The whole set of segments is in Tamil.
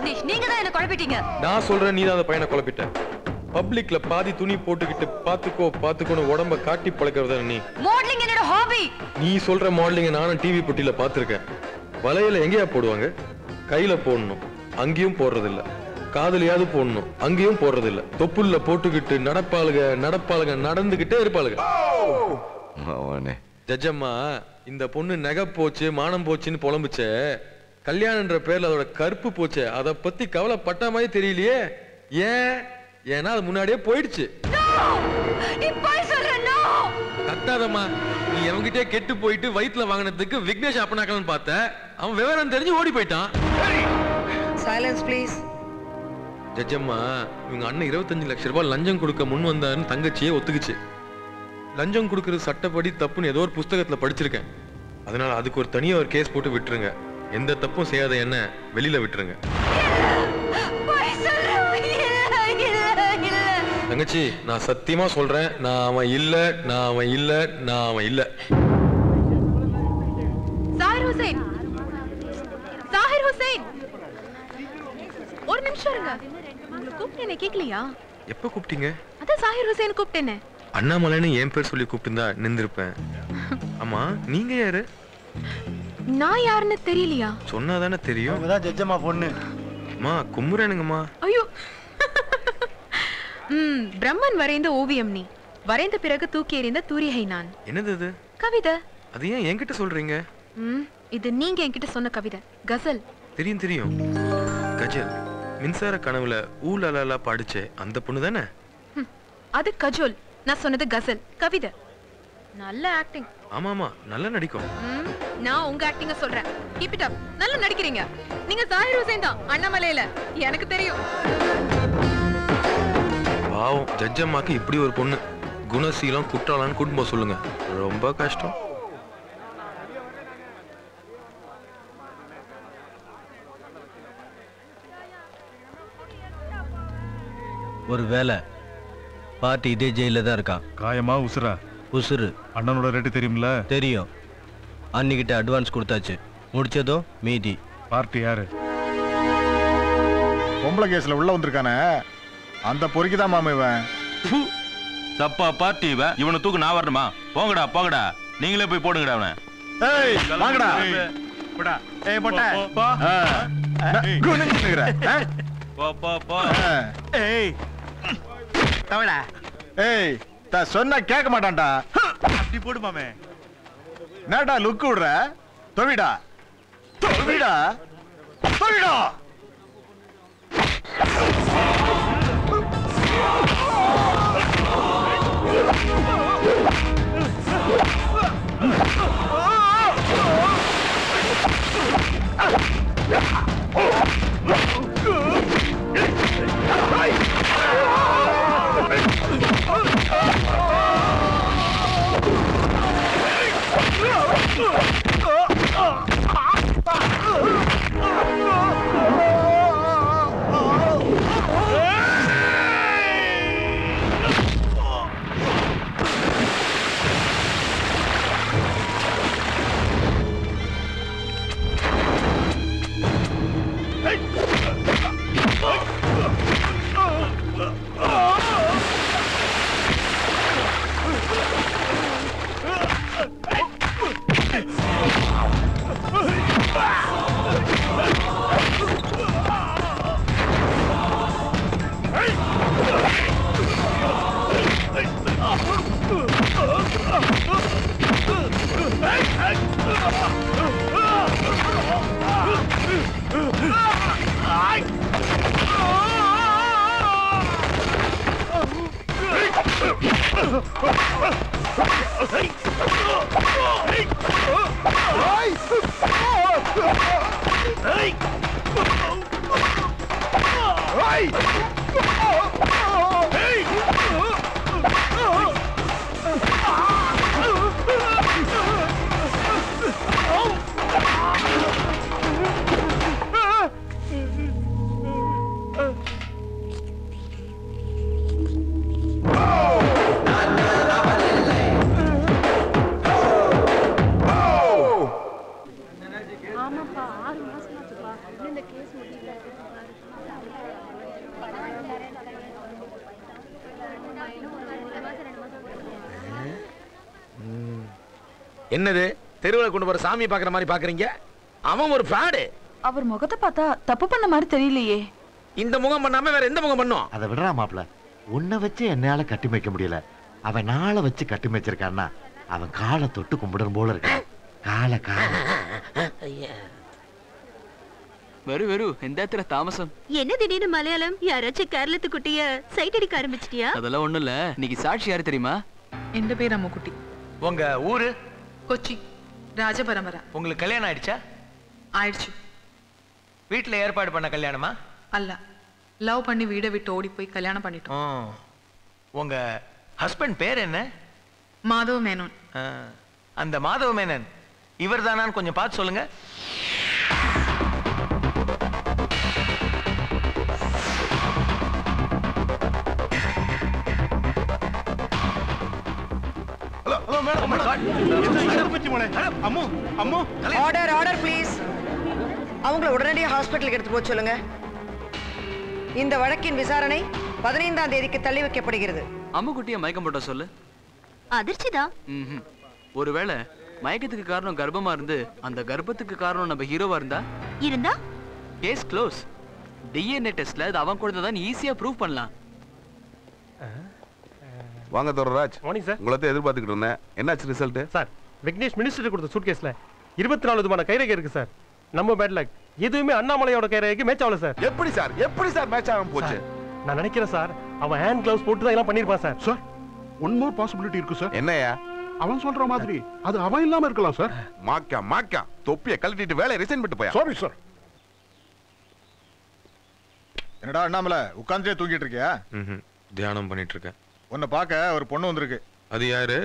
ரத்னேஷ், நீங்க தான் என்ன குழப்பிட்டீங்க. நான் சொல்றேன், நீ தான் அந்த பையனை குழப்பிட்ட. பப்ளிக்ல பாதி துணி போட்டுக்கிட்டு பாத்துக்கோன்னு உடம்ப காட்டி பழக்கிறதா நீ. மாடலிங் என்னோட ஹாபி. நீ சொல்ற மாடலிங்க நானும் டிவி பொட்டியில பாத்துருக்கேன். வலையில எங்கேயா போடுவாங்க? கையில போடணும், அங்கேயும் போடுறதில்ல. காதலியாவது போடணும், அங்கேயும் போடுறதில்ல. தொப்புள்ள போட்டுக்கிட்டு நடப்பாளுங்க நடந்துகிட்டே இருப்பாளுங்க. ஜட்ஜம்மா, இந்த பொண்ணு நகை போச்சு மானம் போச்சுன்னு புலம்புச்சே, கல்யாணன்ற பேர்ல அதோட கருப்பு போச்சு, அதை பத்தி கவலைப்பட்ட மாதிரி தெரியலையே. ஏன்னா அது முன்னாடியே போயிடுச்சு. கத்தாதம்மா, நீ அவங்கிட்டே கெட்டு போயிட்டு வயிற்றுல வாங்கினதுக்கு விக்னேஷ் அப்பனாக்கலன்னு பார்த்த, அவன் விவரம் தெரிஞ்சு ஓடி போயிட்டான். Silence please. ஜட்ஜம்மா, இவங்க அண்ணன் 25 லட்சம் ரூபாய் லஞ்சம் கொடுக்க முன் வந்தாருன்னு தங்கச்சியே ஒத்துக்குச்சு. லஞ்சம் கொடுக்கறது சட்டப்படி தப்புன்னு ஏதோ ஒரு புஸ்தகத்துல படிச்சிருக்கேன். அதனால அதுக்கு ஒரு தனியா ஒரு கேஸ் போட்டு விட்டுருங்க. எந்த தப்பும் செய்யாத என்ன வெளியில விட்டுருங்க. தங்கச்சி, நான் சத்தியமா சொல்றேன், நான் அவன் இல்ல. சாஹிர் ஹுசைன், ஒரு நிமிஷம் இருங்க. உங்களை கூப்பிட்டேனே, கேட்கலையா? எப்ப கூப்பிட்டீங்க? அதான் சாஹிர் ஹுசைன் கூப்பிட்டேனே. அண்ணாமலைன்னு என் பேர் சொல்லி கூப்பிட்டுருந்தா நின்றுருப்பேன். ஆமா, நீங்க யாரு? நான் யாருன்னு தெரியலையா? சொன்னாதானே தெரியும். ஜட்ஜம்மா பொண்ணு. அம்மா கும்புறேனுங்கம்மா. ஐயோ, பிரம்மன் வரைந்த ஓவியம் நீ, வரைந்த பிறகு தூக்கி எறிந்த தூரிகை நான். என்னது அது? கவிதை. அது ஏன் என்கிட்ட சொல்றீங்க? இது நீங்க என்கிட்ட சொன்ன கவிதை. கசல். தெரியும். கஜல். மின்சார கனவுல ஊலலா பாடிச்சே அந்த பொண்ணு தானே? அது கஜோல். நான் சொன்னது கசல், கவிதை. நல்ல ஆக்டிங். ஆமாமா, நல்லா நடிக்கும். நான் உங்க ஆக்டிங்க சொல்றேன். Keep it up. நல்லா நடிக்கிறீங்க. நீங்க சாஹிர் ஹுசைன் தான், அண்ணாமலையில. எனக்கு தெரியும். பாவம், ஜட்ஜம்மாக்கு இப்படி ஒரு பொண்ணு. குணசீலம் குற்றாலான்னு கூட்டு போக சொல்லுங்க. ரொம்ப கஷ்டம். ஒரு வேலை பார்ட்டி இதே ஜெயில தான் இருக்கான். காயமா உசுரா? உசுறு. அண்ணனோட ரேட்டு தெரியும்ல? தெரியும். அன்னிக்கிட்ட அட்வான்ஸ் கொடுத்தாச்சு. முடிச்சதும் மீதி. பார்ட்டி யாரு? பொம்பளை கேஸ்ல உள்ள வந்திருக்கானே, அந்த பொறுக்கிதான் மாமா இவன். சப்பா பார்ட்டி இவன். இவனை தூக்கு நான் வரணுமா? போங்கடா, நீங்களே போய் போடுங்கடா அவனை. ஏய் வாங்கடா. போடா. ஏய் போடா. குனிஞ்சுங்கற. போ. ஏய் தவடா. ஏய் சொன்னா கேட்க மாட்டான்டா. அப்படி போடு மாமே. என்னடா லுக் விடுற? தொவிடா. என்னது தெருவில் கொண்டு போற சாமியை பாக்குற மாதிரி பாக்குறீங்க? அவன் ஒரு ஃப்ராடு. அவர் முகத்தை பார்த்தா தப்பு பண்ண மாதிரி தெரியலையே. இந்த முகம் பண்ணாம வேற எந்த முகம் பண்ணும்? அதை விடுறா மாப்ள. உன்னை வச்சு என்னால கட்டி வைக்க முடியல. அவன் நாளை வச்சு கட்டி வச்சிருக்கான்னா அவன் காலை தொட்டு கும்பிடுற போல இருக்க. காலை காலை வெறு எந்த தாமசம் என்ன திடீர்னு மலையாளம்? யாராச்சும் கேரளத்து குட்டிய சைட் அடிக்க ஆரம்பிச்சிட்டியா? அதெல்லாம் ஒண்ணும் இல்ல. இன்னைக்கு சாட்சி யாரு தெரியுமா? எந்த பேர் அம்முக்குட்டி. உங்க ஊரு? கொச்சி, ராஜபரம்பரா. உங்களுக்கு கல்யாணம் ஆயிடுச்சா? ஆயிடுச்சு. வீட்டுல ஏற்பாடு பண்ண கல்யாணமா? அல்ல, லவ் பண்ணி வீடை விட்டு ஓடி போய் கல்யாணம் பண்ணிட்டோம். உங்க ஹஸ்பண்ட் பேர் என்ன? மாதவ மேனோன். அந்த மாதவ மேனன் இவர் தானான்னு கொஞ்சம் பார்த்து சொல்லுங்க. Order order please. அவங்கள உடனடியாக ஹாஸ்பிட்டலுக்கு எடுத்து போக சொல்லுங்க. இந்த வழக்கின் விசாரணை 15ஆம் தேதிக்கு தள்ளி வைக்கப்படுகிறது. அம்முக்குட்டிய மயக்கம் போட்ட சொல்லு. அதிர்ச்சிதான். ஒருவேளை மயக்கத்துக்கு காரணம் கர்ப்பமா இருந்து அந்த கர்ப்பத்துக்கு காரணம் நம்ம ஹீரோவா இருந்தா கேஸ் க்ளோஸ். டிஎன்ஏ டெஸ்ட்ல அது அவன் கொடுத்தா தான் ஈஸியா ப்ரூவ் பண்ணலாம். வாங்க தோரராஜ். Morning sir. உங்களை எதிர்பார்த்துக்கிட்டு இருந்தேன். என்னாச்சு ரிசல்ட்? சார், விக்னேஷ் மினிஸ்டர் கொடுத்த சூட்கேஸ்ல 24 விதமான கைரேகை இருக்கு சார். நம்ம பேட் லக். எதுவுமே அண்ணாமலையோட கைரேகைக்கு மேட்ச் ஆகல சார். எப்படி சார் மேட்ச் ஆகாம போச்சு? நான் நினைக்கிறேன் சார், அவன் ஹேண்ட் கிளவுஸ் போட்டு தான் எல்லாம் பண்ணிருப்பான் sir. Sir, one more possibility இருக்கு சார். என்னையா? அவன் சொல்ற மாதிரி அது அவன் இல்லாம இருக்கலாம் சார். மாக்கா தொப்பியை கழட்டிட்டு வேலையை ரிசைன் பண்ணிட்டு போயா. Sorry sir. என்னடா அண்ணாமலை உட்கார்ந்தே தூங்கிட்டு இருக்கியா? தியானம் பண்ணிட்டு இருக்கேன். உன்னை பார்க்க ஒரு பொண்ணு வந்திருக்கு. அது யாரு?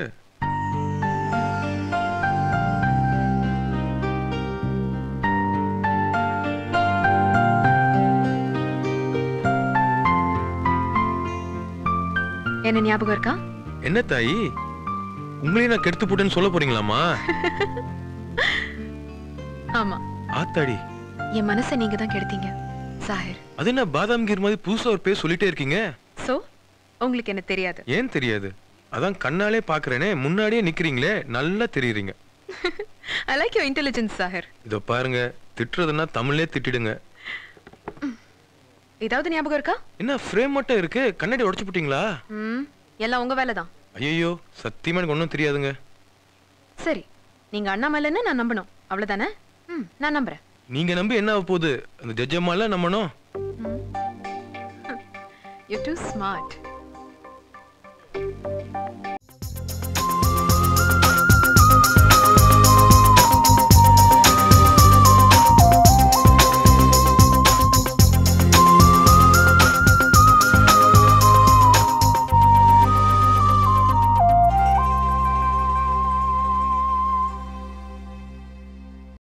என்ன ஞாபகம் இருக்கா? என்ன தாயி, உங்களையும் நான் கெடுத்து போட்டேன்னு சொல்ல போறீங்களாமா? ஆமா. ஆத்தாடி, என் மனசை நீங்க தான் கெடுத்தீங்க சாஹிர். அது என்ன பாதாம் கீர் மாதிரி புதுசா ஒரு பேர் சொல்லிட்டே இருக்கீங்க? சோ உங்களுக்கு என்ன தெரியாது? ஏன் தெரியாது? அதான் கண்ணாலே பாக்குறேனே, முன்னாடியே நிக்கிறீங்களே, நல்லா தெரியுறீங்க. I like your intelligence Sahir. இதோ பாருங்க, திட்டுறதுன்னா தமிழ்லே திட்டிடுங்க. ஏதாவது ஞாபகம் இருக்கா? என்ன ஃப்ரேம் மட்டும் இருக்கு, கண்ணாடி உடைச்சு போட்டீங்களா? எல்லாம் உங்க வேலை தான். ஐயோ, சத்தியமா எனக்கு ஒன்றும் தெரியாதுங்க. சரி, நீங்க அண்ணாமலைன்னு நான் நம்பணும், அவ்வளவுதானே? நான் நம்புறேன். நீங்க நம்பி என்ன ஆக போகுது? அந்த ஜட்ஜம்மால நம்பணும். You're too smart.